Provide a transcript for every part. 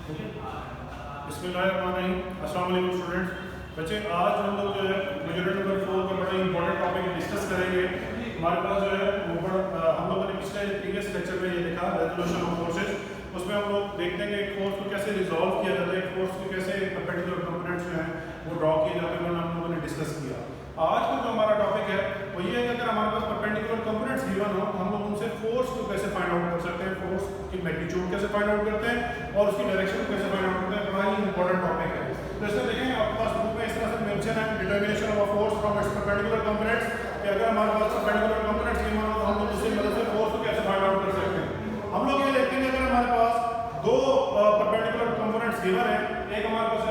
बिस्मिल्लाहिर्रहमानिर्रहीम। अस्सलाम वालेकुम स्टूडेंट्स। बच्चे आज हम लोग जो है यूनिट नंबर 4 का बड़ा इंपॉर्टेंट टॉपिक डिस्कस करेंगे। हमारे पास जो है हम लोगों ने पिछले प्रीवियस लेक्चर में ये देखा रेजोल्यूशन ऑफ फोर्सेस। उसमें हम लोग देखते हैं कि एक फोर्स को कैसे रिजॉल्व किया जाता है, एक फोर्स को कैसे पर्टिकुलर कंपोनेंट्स जो हैं वो ड्रॉ किए जाते हैं, हम लोगों ने डिस्कस किया। आज का जो हमारा टॉपिक है वो ये है कि अगर हमारे पास परपेंडिकुलर कंपोनेंट्स गिवन हो तो हम लोग उनसे फोर्स को कैसे फाइंड आउट कर सकते हैं, फोर्स की मैग्नीट्यूड कैसे फाइंड आउट करते हैं और उसकी डायरेक्शन को कैसे फाइंड आउट करते हैं। बड़ा ही इंपॉर्टेंट टॉपिक है। तो इसमें देखेंगे आपके पास बुक में इस तरह से मेंशन है determination of a force from its perpendicular components, कि अगर हमारे पास परपेंडिकुलर कंपोनेंट्स गिवन हो तो हम लोग उसकी मदद से फोर्स को कैसे फाइंड आउट कर सकते हैं। हम लोग ये देखते हैं अगर हमारे पास दो परपेंडिकुलर कंपोनेंट्स गिवन है, एक हमारे पास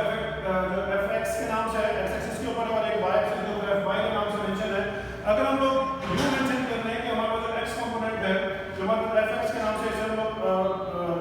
fx के नाम से है, x एक्सिस के ऊपर और एक y एक्सिस के ऊपर fy के नाम से मेंशन है। अगर हम लोग यूं मेंशन कर रहे हैं कि हमारा जो x कंपोनेंट है जो हमारे fx के नाम से इसे हम लोग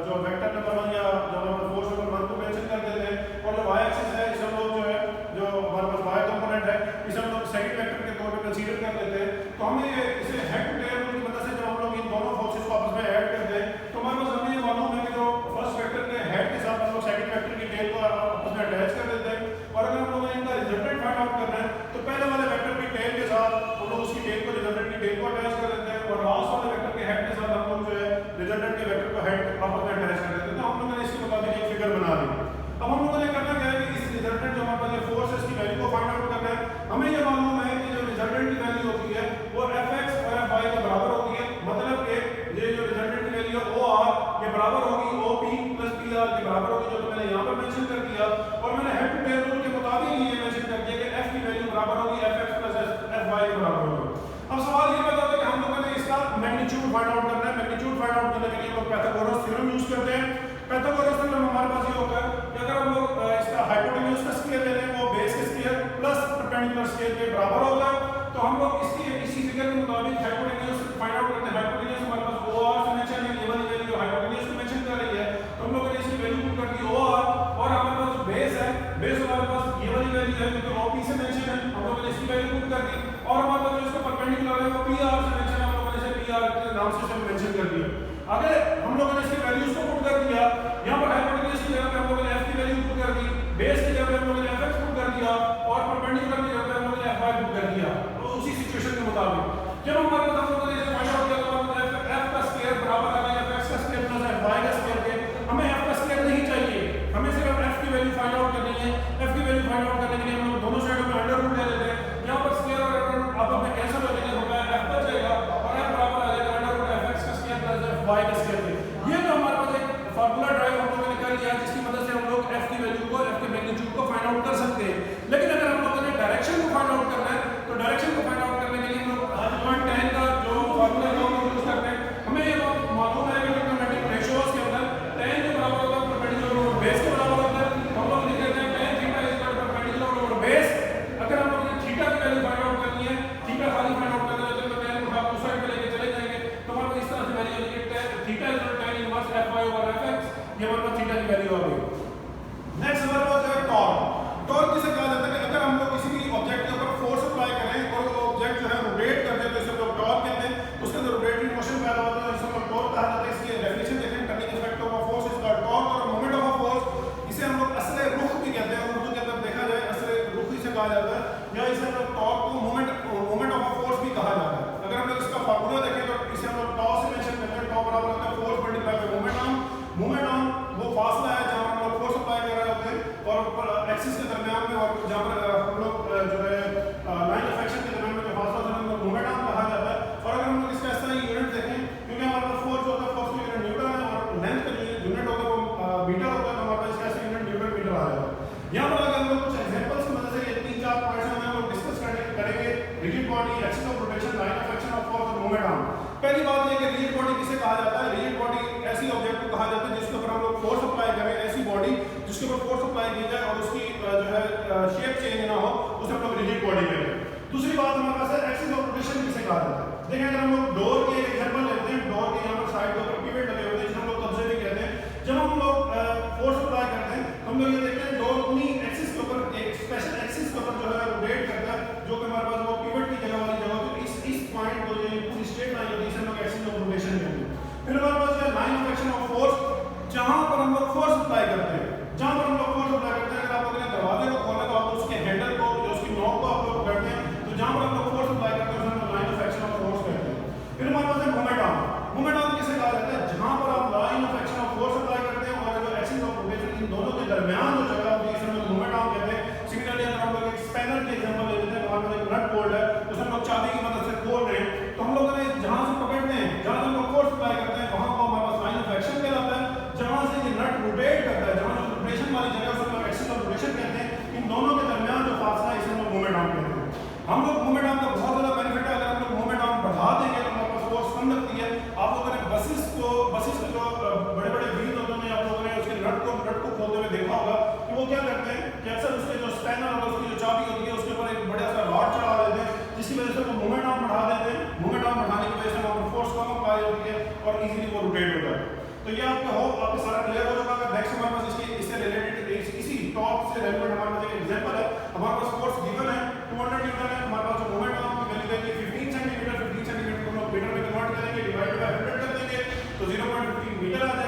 जो वेक्टर नंबर 1 या जो हमारा फोर्स नंबर 1 को मेंशन कर देते हैं, और जो y एक्सिस है इसे हम लोग जो है जो हमारे पास y कंपोनेंट है इसे हम लोग सेकंड वेक्टर के तौर पे कंसीडर कर लेते हैं। तो हमें इसे हेड टू टेल रूल की मदद से जब हम लोग इन दोनों फोर्सेस को आपस में ऐड करते हैं तो हमारे पास हमें ये मालूम है कि जो फर्स्ट वेक्टर के हेड के साथ हम लोग सेकंड वेक्टर की टेल को आपस में अटैच कर देते हैं, और अगर हम लोग इनका रिजल्टेंट फाइंड आउट करना है तो पहले वाले वेक्टर की टेल के साथ हम लोग उसकी टेल को रिजल्टेंट की टेल को अटैच कर देते हैं, और लास्ट वाले वेक्टर के हेड के साथ हम लोग जो है रिजल्टेंट के वेक्टर को हेड आपस में अटैच कर देते हैं। तो हम लोगों ने इसके मुताबिक एक फिगर बना ली। अब हम लोगों ने करना क्या है कि इस रिजल्टेंट जो हमारे पास ये फोर्स है इसकी वैल्यू को फाइंड आउट करना है। हमें ये मालूम है कि जो रिजल्टेंट की वैल्यू होती है वो fx और fy के बराबर होती है, मतलब कि ये जो रिजल्टेंट की वैल्यू है OR ये बराबर होगी OP प्लस PR के बराबर होगी, जो तो मैंने यहाँ पर मेंशन कर दिया। और मैंने हेड टू टेल रूल के मुताबिक ये मेंशन कर दिया कि f की वैल्यू बराबर होगी fx प्लस fy के बराबर होगी। अब सवाल ये पैदा होता है कि हम लोगों ने इसका मैग्नीट्यूड फाइंड आउट करना है। मैग्नीट्यूड फाइंड आउट करने के लिए हम लोग पाइथागोरस थ्योरम यूज करते हैं। पाइथागोरस थ्योरम हमारे पास ये होता है कि अगर हम लोग इसका हाइपोटेन्यूज का स्क्वायर ले लें वो बेस के स्क्वायर प्लस परपेंडिकुलर स्क्वायर के बराबर होगा, तो हम लोग इसी फिगर के मुताबिक हाइपोटेन्यूज फाइंड आउट करते हैं। हाइपोटेन्यूज हमारे पास OR से मेंशन है, ये वाली वैल्यू हाइपोटेन्यूज को मेंशन कर रही है, तो हम लोगों ने इसकी वैल्यू पुट कर दी OR, और हमारे पास बेस है, बेस हमारे पास ये वाली वैल्यू है क्योंकि OP से मेंशन है, हम लोगों ने इसकी वैल्यू पुट कर दी, और हमारे पास जो इसका परपेंडिकुलर है वो PR से मेंशन है, हम लोगों ने इसे PR के नाम से मेंशन कर दिया। अगर हम लोगों ने इसकी वैल्यूज को पुट कर दिया, यहां पर हाइपोटेन्यूज की जगह पे हम लोगों ने f की वैल्यू पुट कर दी, बेस की जगह पे हम लोगों ने fx पुट कर दिया, और परपेंडिकुलर की जगह पे हम लोगों ने fy पुट कर दिया। तो उसी सिचुएशन के मुताबिक जब हमारे पास हम लोगों ने इसे फाइंड आउट किया तो हमारे पास f का स्क्वायर बराबर आ गया fx का स्क्वायर प्लस fy का स्क्वायर के। हमें f का स्क्वायर नहीं चाहिए, हमें सिर्फ f की वैल्यू फाइंड आउट करनी है। f की वैल्यू फाइंड आउट करने के लिए हम लोग दोनों साइडों में अंडर रूट ले लेते हैं। यहां पर स्क्वायर और अंडर रूट आपस में कैंसिल हो जाएंगे, होगा f बच जाएगा और f बराबर आ जाएगा अंडर रूट fx का स्क्वायर प्लस fy का स्क्वायर के। ये जो हमारे पास एक फार्मूला ड्राइव हम लोगों ने कर लिया जिसकी मदद से हम लोग f की वैल्यू को, f के मैग्नीट्यूड को फाइंड आउट कर सकते हैं। लेकिन अगर हम लोगों ने डायरेक्शन को फाइंड आउट करना है तो डायरेक्शन को फाइंड आउट करने के लिए हम लोग पॉइंट 10 का जो फार्मूला है वो यूज करते हैं। हमें ये मालूम है कि ट्रिग्नोमेट्रिक रेशियोज के अंदर tan के बराबर होता है परपेंडिकुलर ओवर बेस के बराबर होता है, तो हम लोग लिख देते हैं tan theta is equal to perpendicular over base. अगर हम लोग थीटा की वैल्यू फाइंड आउट करनी है, थीटा खाली फाइंड आउट करना है तो tan को आप उस साइड पे लेके चले जाएंगे, तो हमारे पास इस तरह से वैल्यू आ जाएगी theta is equal to tan inverse fy over fx। ये हमारे पास थीटा की वैल्यू आ गई। नेक्स्ट हमारे पास है टॉर्क। टॉर्क किसे कहा जाता है कि अगर हम लोग किसी भी ऑब्जेक्ट के ऊपर फोर्स अप्लाई करें और वो ऑब्जेक्ट जो है रोटेट करते हैं तो इसे हम लोग टॉर्क कहते हैं। उसके अंदर रोटेटरी मोशन पैदा होता है, इसे हम लोग टॉर्क कहा जाता है। इसकी डेफिनेशन देखें, turning effect of a force is called torque, और मोमेंट ऑफ अ फोर्स इसे हम लोग असर रुख भी कहते हैं। उर्दू के अंदर देखा जाए असर रुख इसे कहा जाता है, या इसे हम लोग टॉर्क को मोमेंट ऑफ अ फोर्स भी कहा जाता है। अगर हम लोग इसका फार्मूला देखें तो इसे हम लोग टॉ से मेंशन करते हैं। टॉ बराबर होता है force multiply by moment on. Moment on वो फासला है जहां हम लोग फोर्स अप्लाई कर रहे होते हैं और एक्सिस के दरमियान में, और जहां पर हम लोग जो है लाइन ऑफ एक्शन के दरमियान में जो फासला है उसको मोमेंट ऑन कहा जाता है। और अगर हम लोग इसका ऐसा ही यूनिट देखें, क्योंकि हमारे पास फोर्स होता है, फोर्स का यूनिट न्यूटन है और लेंथ का यूनिट होता है वो मीटर होता है, तो हमारे पास इसका ऐसा यूनिट न्यूटन मीटर आ जाता है। यहाँ पर अगर हम लोग कुछ एग्जांपल्स की मदद से ये 3-4 पॉइंट्स हम लोग डिस्कस करेंगे। Rigid body, axis of rotation, line of action of force और मोमेंट ऑन। पहली बात ये कि रिजिड बॉडी किसे कहा जाता है? रिजिड बॉडी ऐसी ऑब्जेक्ट को कहा जाता है जिसके ऊपर हम लोग फोर्स अप्लाई करें, ऐसी बॉडी जिसके ऊपर फोर्स अप्लाई की जाए और उसकी जो है शेप चेंज ना हो, उसे हम लोग रिजिड बॉडी कहते हैं। दूसरी बात हमारे पास है एक्सिस ऑफ रोटेशन किसे कहा जाता है? देखिए अगर हम लोग डोर की एक एग्जांपल लेते हैं, डोर के यहाँ पर साइड के ऊपर पिवट लगे होते हैं जिसे हम लोग कब्जे भी कहते हैं। जब हम लोग फोर्स अप्लाई करते हैं हम लोग ये देखते हैं डोर अपनी एक्सिस के ऊपर, एक स्पेशल एक्सिस के ऊपर जो है रोटेट करता है, जो कि हमारे पास वो पिवट की जगह वाली जगह होती है। इस पॉइंट को जो पूरी स्ट्रेट लाइन होती है इसे हम लोग एक्सिस ऑफ रोटेशन कहते हैं। फिर हमारे पास है line of action of force, जहां पर हम लोग फोर्स अप्लाई करते हैं फिर हमारे पास है मोमेंट आर्म। मोमेंट आर्म किसे कहा जाता है? जहां पर आप line of action of force apply करते हैं और जो एक्सिस ऑफ रोटेशन इन दोनों के दरमियान जो जगह होती है इसे हम लोग मोमेंट आर्म कहते हैं। सिमिलरली अगर हम लोग एक स्पैनर के एग्जांपल ले लेते हैं, हमारे पास एक नट बोल्ट है, उसे हम लोग चाबी की मदद से खोल रहे हैं, तो हम लोग जहां से पकड़ते हैं, जहां हम लोग फोर्स अप्लाई करते हैं, वहां को हमारे पास लाइन ऑफ एक्शन कहलाता है। जहां से ये नट रोटेट करता है, जहां जो रोटेशन वाली जगह उसे हम लोग एक्सिस ऑफ रोटेशन कहते हैं। इन दोनों के दरमियान जो फासला है इसे हम लोग मोमेंट आर्म कहते हैं। हम लोग मोमेंट आर्म का बहुत ज्यादा बेनिफिट है, अगर हम लोग मोमेंट आर्म बढ़ा देंगे तो हमारे पास फोर्स कम लगती है। आप लोगों ने बसेस के जो बड़े बड़े व्हील होते हैं, आप लोगों ने उसके नट को खोलते हुए देखा होगा कि वो क्या करते हैं कि अक्सर उसके जो स्पैनर और उसकी जो चाबी होती है उसके ऊपर एक बड़ा सा रॉड चढ़ा देते हैं, जिसकी वजह से वो मोमेंट आर्म बढ़ा देते हैं। मोमेंट आर्म बढ़ाने की वजह से वहां पर फोर्स कम अप्लाई होती है और इजीली वो रोटेट होता है। तो ये आपका होप आपको सारा क्लियर हो चुका है। नेक्स्ट हमारे पास इससे रिलेटेड इसी टॉप से रिलेटेड हमारे पास एक एग्जांपल है। हमारे पास फोर्स गिवन है 200 न्यूटन है, हमारे पास जो मोमेंट आर्म की वैल्यू है 15 सेंटीमीटर को हम लोग मीटर में कन्वर्ट करेंगे, डिवाइड बाय 100 कर देंगे तो 0.15 मीटर आ